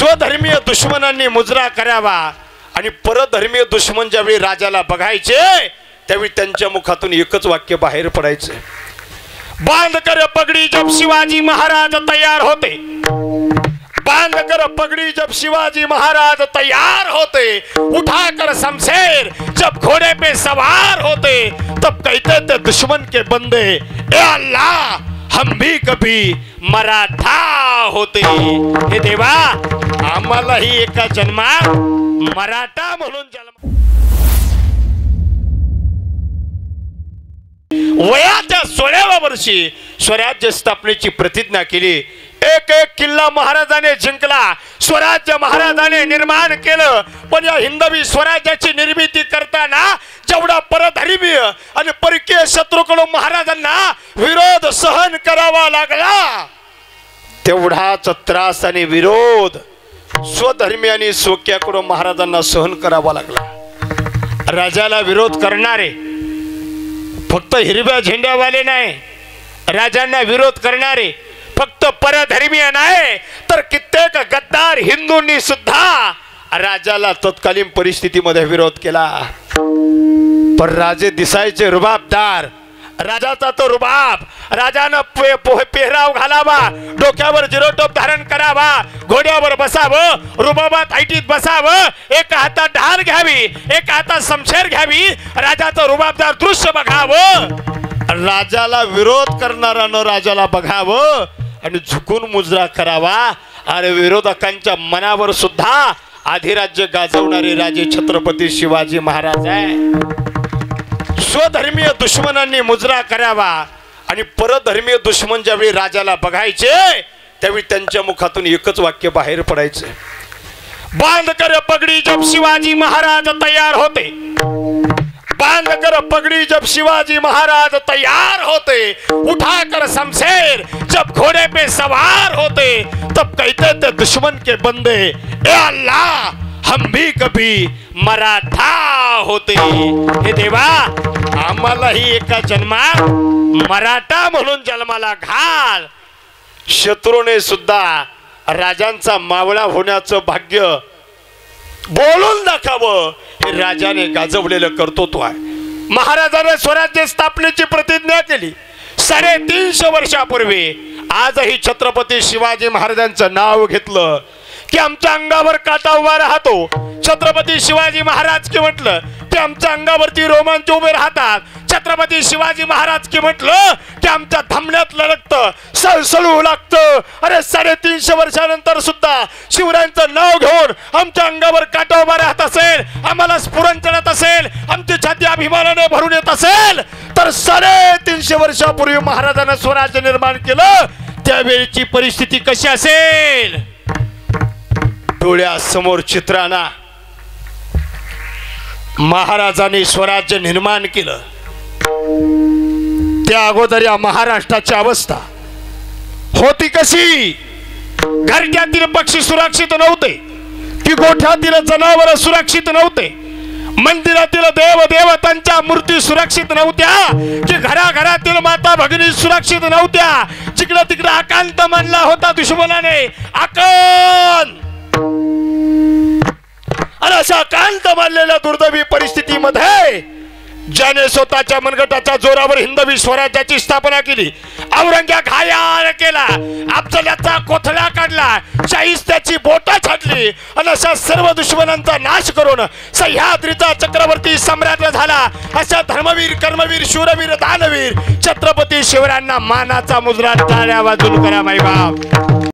स्वधर्मीय दुश्मनांनी मुजरा करावा आणि परधर्मीय दुश्मन ज्यावेळी राजाला बघायचे त्यावेळी त्यांच्या मुखातून एकच वाक्य बाहेर पडायचे, बांध कर पगड़ी जब शिवाजी महाराज तैयार होते, बांध कर पगड़ी जब शिवाजी महाराज तैयार होते, उठा कर शमशेर जब घोड़े पे सवार होते, तब कहते थे दुश्मन के बंदे ए अल्लाह हम भी कभी मराठा होते। हे देवा आम्हालाही एका जन्मात मराठा म्हणून जन्म। वयाच्या 16व्या वर्षी स्वराज्य स्थापनेची प्रतिज्ञा केली। एक एक किल्ला महाराजाने जिंकला, स्वराज्य महाराजाने निर्माण केलं। पण या हिंदवी स्वराज्याची निर्मिती करताना जेवढा परधर्मीय आणि परकीय शत्रूकडून महाराजांना विरोध सहन करावा लागला तेवढाच त्रास आणि विरोध स्वधर्मी आणि स्वकीयाकडून महाराजांना सहन करावा लागला। राजाला विरोध करणारे फक्त हिरव्या झेंड्यावाले नाही, राजांना विरोध करणारे फक्त परधर्मीय नाही तर कित्येक गद्दार हिंदूंनी सुद्धा राजाला तत्कालीन परिस्थितीमध्ये विरोध केला। पण राजे दिसायचे रुबाबदार, राजाचा तो रुबाब, राजानं पेहराव घालावा, डोक्यावर जिरोटोप धारण करावा, घोड्यावर बसावं, रुबाबात ऐटीत बसावं, एका हातात ढाल घ्यावी, एका हातात शमशेर घ्यावी, राजाचं रुबाबदार दृश्य बघावं, राजाला विरोध करणाऱ्यानं राजाला बघावं आणि झुकून मुजरा करावा। अरे विरोधकांच्या मनावर सुद्धा अधिराज्य गाजवणारे राजे छत्रपती शिवाजी महाराज आहे। स्वधर्मीय दुश्मनांनी मुजरा करावा आणि परधर्मीय दुश्मन ज्यावेळी राजाला बघायचे त्यावेळी त्यांच्या मुखातून एकच वाक्य बाहेर पडायचे, बांध कर पगड़ी जब शिवाजी महाराज तैयार होते, बांध कर पगड़ी जब शिवाजी महाराज तैयार होते, उठा कर शमशेर जब घोड़े पे सवार होते, तब कहते थे दुश्मन के बंदे ए अल्लाह हम भी कभी मराठा होते। हे देवा आम्हालाही एका जन्मात मराठा म्हणून जन्माला घाल। शत्रूने सुद्धा राजांचा मावळा होण्याचं भाग्य बोलून दाखवावं हे राजाने गाजवलेलं कर्तृत्व आहे। महाराजाने स्वराज्य स्थापनेची प्रतिज्ञा केली 350 वर्षापूर्वी। आजही छत्रपती शिवाजी महाराजांचं नाव घेतलं की आमच्या अंगावर काटा उभा राहतो। छत्रपती शिवाजी महाराज की म्हटलं की आमच्या अंगावरती रोमांच उभे राहतात। छत्रपती शिवाजी महाराज की म्हटलं की आमच्या धमन्यातलं रक्त सळसळू लागतं। अरे 350 वर्षानंतर सुद्धा शिवरायांचं नाव घेऊन आमच्या अंगावर काटा उभा राहत असेल, आम्हाला स्फुरण चढत असेल, आमची छाती अभिमानाने भरून येत असेल तर 350 वर्षापूर्वी महाराजांनी स्वराज्य निर्माण केलं त्यावेळीची परिस्थिती कशी असेल? डोळ्यासमोर चित्रांना महाराजांनी स्वराज्य निर्माण केलं त्या अगोदर या महाराष्ट्राची अवस्था होती कशी? घरट्यातील पक्षी सुरक्षित नव्हते की गोठ्यातील जनावर सुरक्षित नव्हते, मंदिरातील देव देवतांच्या मूर्ती सुरक्षित नव्हत्या की घराघरातील माता भगिनी सुरक्षित नव्हत्या। जिकडे तिकडे आकांत मानला होता दुश्मनाने, आकांत। आणि अशा कांत मानलेल्या दुर्दैवी परिस्थितीमध्ये ज्याने स्वतःच्या मनगटाच्या जोरावर हिंदवी स्वराज्याची स्थापना केली, औरंग्या घायाळ केला, अफजलाचा कोथळा काढला, शाहिस्त्याची बोटं छाटली आणि अशा सर्व दुश्मनांचा नाश करून सह्याद्रीचा चक्रवर्ती सम्राट झाला। अशा धर्मवीर कर्मवीर शूरवीर दानवीर छत्रपती शिवरायांना मानाचा मुजरा टाळ्या वाजून करा मायबाप।